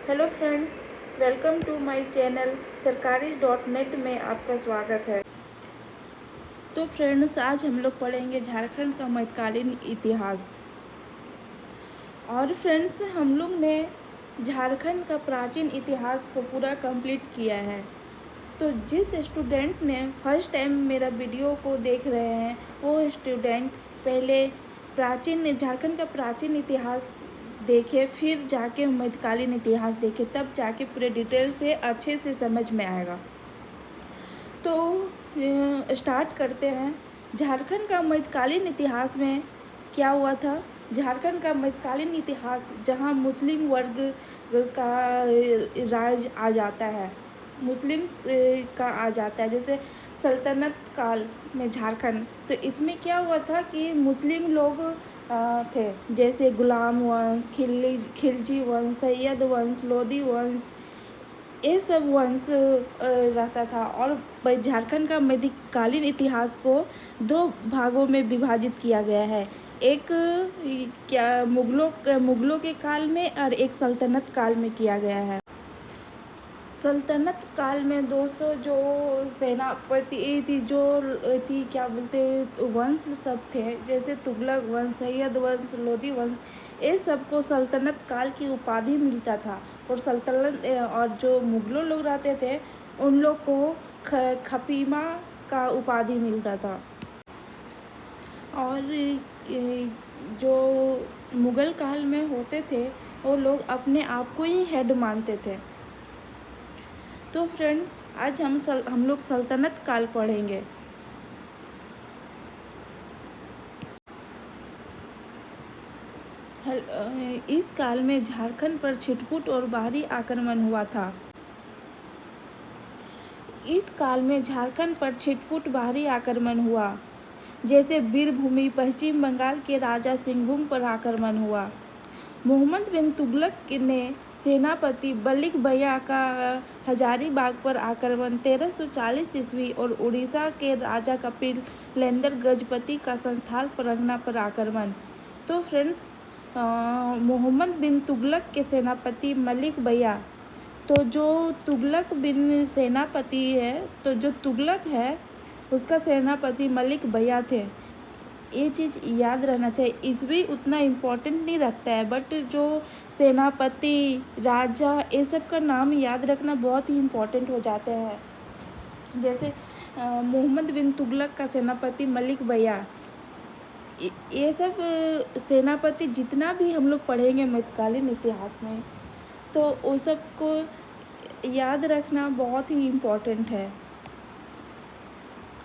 Hello friends, welcome to my channel सरकारी.net में आपका स्वागत है। तो फ्रेंड्स, आज हम लोग पढ़ेंगे झारखंड का मध्यकालीन इतिहास। और फ्रेंड्स, हम लोग ने झारखंड का प्राचीन इतिहास को पूरा कंप्लीट किया है। तो जिस स्टूडेंट ने फर्स्ट टाइम मेरा वीडियो को देख रहे हैं, वो स्टूडेंट पहले झारखंड का प्राचीन इतिहास देखे, फिर जाके मध्यकालीन इतिहास देखे, तब जाके पूरे डिटेल से अच्छे से समझ में आएगा। तो स्टार्ट करते हैं। झारखंड का मध्यकालीन इतिहास में क्या हुआ था। झारखंड का मध्यकालीन इतिहास जहां मुस्लिम वर्ग का राज आ जाता है, मुस्लिम्स का आ जाता है, जैसे सल्तनत काल में झारखंड। तो इसमें क्या हुआ था कि मुस्लिम लोग थे, जैसे गुलाम वंश, खिलजी वंश, सैयद वंश, लोधी वंश, ये सब वंश रहता था। और झारखंड का मध्यकालीन इतिहास को 2 भागों में विभाजित किया गया है। एक मुगलों के काल में और एक सल्तनत काल में किया गया है। सल्तनत काल में दोस्तों जो सेनापति थी क्या बोलते वंश सब थे, जैसे तुगलक वंश, सैयद वंश, लोधी वंश, ये सबको सल्तनत काल की उपाधि मिलता था। और सल्तनत और जो मुगलों लोग रहते थे उन लोग को खपीमा का उपाधि मिलता था। और जो मुगल काल में होते थे वो लोग अपने आप को ही हेड मानते थे। तो फ्रेंड्स, आज हम लोग सल्तनत काल पढ़ेंगे। इस काल में झारखंड पर छिटपुट और बाहरी आक्रमण हुआ था। इस काल में झारखंड पर छिटपुट बाहरी आक्रमण हुआ, जैसे वीरभूमि, पश्चिम बंगाल के राजा सिंहभूम पर आक्रमण हुआ। मोहम्मद बिन तुगलक ने सेनापति मलिक भैया का हजारीबाग पर आक्रमण 1340 ईस्वी और उड़ीसा के राजा कपिलेंद्र गजपति का संथाल परगना पर आक्रमण। तो फ्रेंड्स, मोहम्मद बिन तुगलक के सेनापति मलिक भैया, तो जो तुगलक बिन सेनापति है, तो जो तुगलक है उसका सेनापति मलिक भैया थे। ये चीज़ याद रहना चाहिए। ईस्वी उतना इम्पोर्टेंट नहीं रखता है, बट जो सेनापति, राजा, ये सब का नाम याद रखना बहुत ही इम्पोर्टेंट हो जाते हैं। जैसे मोहम्मद बिन तुगलक का सेनापति मलिक भैया, ये सब सेनापति जितना भी हम लोग पढ़ेंगे मध्यकालीन इतिहास में, तो वो सब को याद रखना बहुत ही इम्पोर्टेंट है।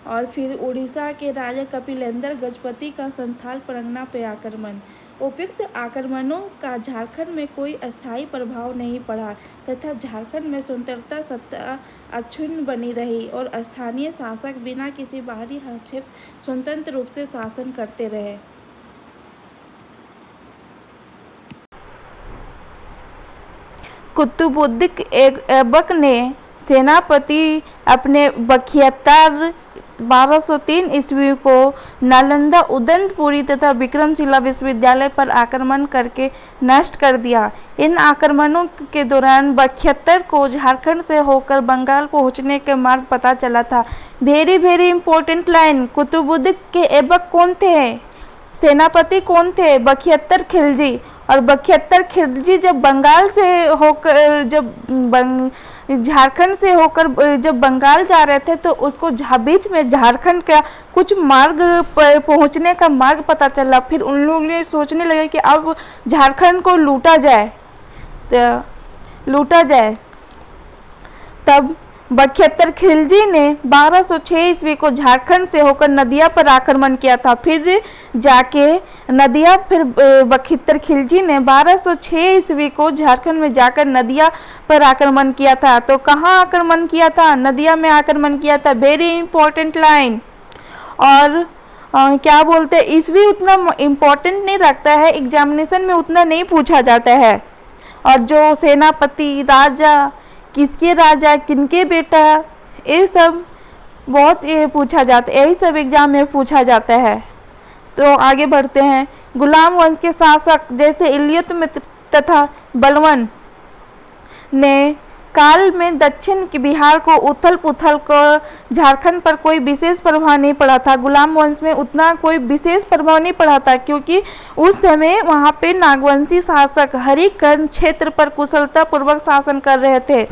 और फिर उड़ीसा के राजा कपिलेंद्र गजपति का संथाल परगना पे आक्रमण। उपयुक्त आक्रमणों का झारखंड में कोई अस्थायी प्रभाव नहीं पड़ा तथा झारखंड में स्वतंत्रता सत्ता अक्षुण्ण बनी रही और स्थानीय शासक बिना किसी बाहरी हस्तक्षेप स्वतंत्र रूप से शासन करते रहे। कुतुबुद्दीन ऐबक ने सेनापति अपने बखियतर 1203 ईस्वी को नालंदा, उदंतपुरी तथा विक्रमशिला विश्वविद्यालय पर आक्रमण करके नष्ट कर दिया। इन आक्रमणों के दौरान बखियतर को झारखंड से होकर बंगाल पहुंचने के मार्ग पता चला था। वेरी इंपॉर्टेंट लाइन, कुतुबुद्दीन के ऐबक कौन थे, सेनापति कौन थे, बखियतर खिलजी। और बखियतर खिलजी जब बंगाल से होकर झारखंड से होकर जब बंगाल जा रहे थे, तो उसको बीच में झारखंड का कुछ मार्ग पहुंचने का मार्ग पता चला। फिर उन लोगों ने सोचने लगे कि अब झारखंड को लूटा जाए। तब बखियतर खिलजी ने 1206 ईस्वी को झारखंड से होकर नदिया पर आक्रमण किया था। फिर बखियतर खिलजी ने 1206 ईस्वी को झारखंड में जाकर नदिया पर आक्रमण किया था। तो कहाँ आक्रमण किया था? नदिया में आक्रमण किया था। Very important line. और क्या बोलते हैं, ईस्वी उतना इम्पोर्टेंट नहीं रखता है, एग्जामिनेशन में उतना नहीं पूछा जाता है। और जो सेनापति, राजा, किसके राजा, किनके बेटा, ये सब बहुत पूछा जाता है, यही सब एग्जाम में पूछा जाता है। तो आगे बढ़ते हैं। गुलाम वंश के शासक जैसे इलियत में तथा बलवन ने काल में दक्षिण के बिहार को उथल पुथल कर झारखंड पर कोई विशेष प्रभाव नहीं पड़ा था। गुलाम वंश में उतना कोई विशेष प्रभाव नहीं पड़ा था, क्योंकि उस समय वहाँ पे नागवंशी शासक हरिकर्ण क्षेत्र पर कुशलता पूर्वक शासन कर रहे थे।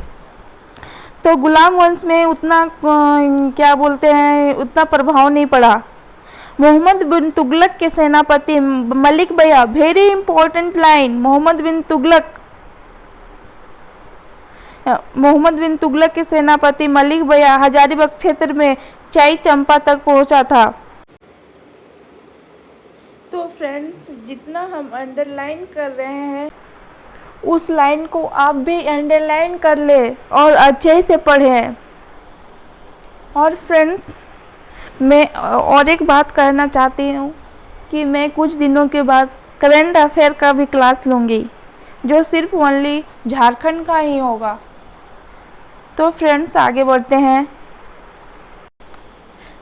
तो गुलाम वंश में उतना क्या बोलते हैं, उतना प्रभाव नहीं पड़ा। मोहम्मद बिन तुगलक के सेनापति मलिक बया, वेरी इंपॉर्टेंट लाइन, मोहम्मद बिन तुगलक के सेनापति मलिक बया हजारीबाग क्षेत्र में चाई चंपा तक पहुंचा था। तो फ्रेंड्स, जितना हम अंडरलाइन कर रहे हैं उस लाइन को आप भी अंडरलाइन कर ले और अच्छे से पढ़ें। और फ्रेंड्स, मैं और एक बात कहना चाहती हूँ कि मैं कुछ दिनों के बाद करंट अफेयर का भी क्लास लूँगी, जो सिर्फ ओनली झारखंड का ही होगा। तो फ्रेंड्स, आगे बढ़ते हैं।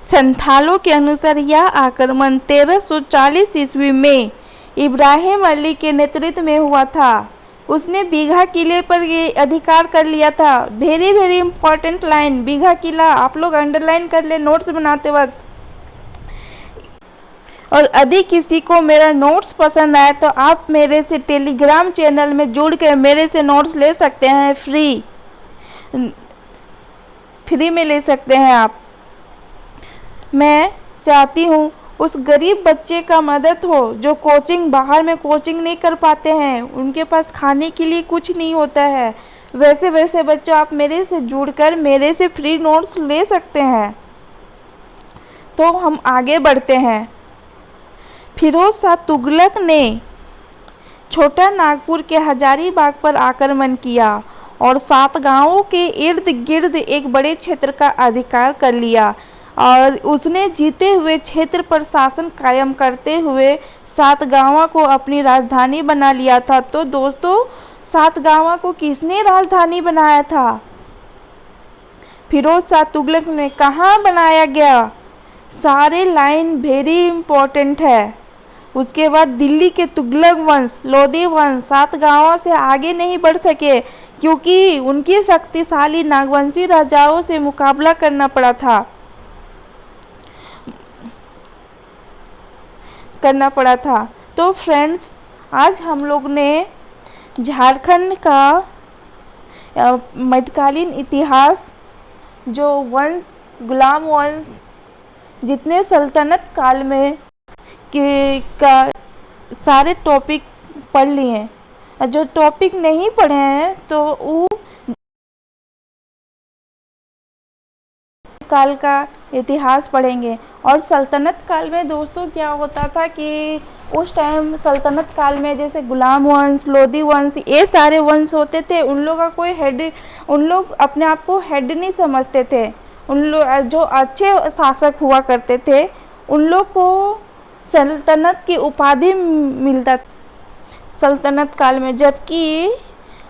संथालों के अनुसार यह आक्रमण 1340 ईस्वी में इब्राहिम अली के नेतृत्व में हुआ था। उसने बीघा किले पर ये अधिकार कर लिया था। वेरी वेरी इंपॉर्टेंट लाइन, बीघा किला आप लोग अंडरलाइन कर ले नोट्स बनाते वक्त। और यदि किसी को मेरा नोट्स पसंद आए तो आप मेरे से टेलीग्राम चैनल में जुड़ के मेरे से नोट्स ले सकते हैं, फ्री में ले सकते हैं आप। मैं चाहती हूँ उस गरीब बच्चे का मदद हो जो बाहर में कोचिंग नहीं कर पाते हैं, उनके पास खाने के लिए कुछ नहीं होता है। वैसे बच्चों, आप मेरे से जुड़कर मेरे से फ्री नोट्स ले सकते हैं। तो हम आगे बढ़ते हैं। फिरोज शाह तुगलक ने छोटा नागपुर के हजारीबाग पर आक्रमण किया और 7 गांवों के इर्द गिर्द एक बड़े क्षेत्र का अधिकार कर लिया और उसने जीते हुए क्षेत्र पर शासन कायम करते हुए 7 गांवों को अपनी राजधानी बना लिया था। तो दोस्तों, 7 गांवों को किसने राजधानी बनाया था? फिरोज शाह तुगलक ने। कहाँ बनाया गया? सारे लाइन वेरी इंपॉर्टेंट है। उसके बाद दिल्ली के तुगलक वंश, लोधी वंश 7 गांवों से आगे नहीं बढ़ सके क्योंकि उनकी शक्तिशाली नागवंशी राजाओं से मुकाबला करना पड़ा था। तो फ्रेंड्स, आज हम लोग ने झारखंड का मध्यकालीन इतिहास, जो वंश, गुलाम वंश, जितने सल्तनत काल में का सारे टॉपिक पढ़ लिए हैं। और जो टॉपिक नहीं पढ़े हैं तो वो काल का इतिहास पढ़ेंगे। और सल्तनत काल में दोस्तों क्या होता था कि उस टाइम सल्तनत काल में जैसे गुलाम वंश, लोधी वंश, ये सारे वंश होते थे। उन लोगों का कोई हेड, उन लोग अपने आप को हेड नहीं समझते थे। उन लोग जो अच्छे शासक हुआ करते थे उन लोग को सल्तनत की उपाधि मिलता सल्तनत काल में। जबकि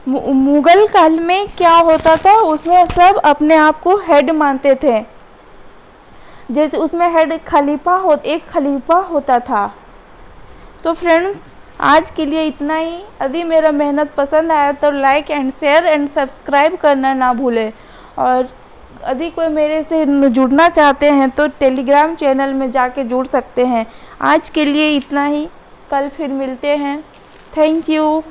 मुगल काल में क्या होता था, उसमें सब अपने आप को हेड मानते थे। जैसे उसमें हेड एक खलीफा होता था। तो फ्रेंड्स, आज के लिए इतना ही। यदि मेरा मेहनत पसंद आया तो like and share and subscribe करना ना भूलें। और यदि कोई मेरे से जुड़ना चाहते हैं तो टेलीग्राम चैनल में जाके जुड़ सकते हैं। आज के लिए इतना ही, कल फिर मिलते हैं। Thank you.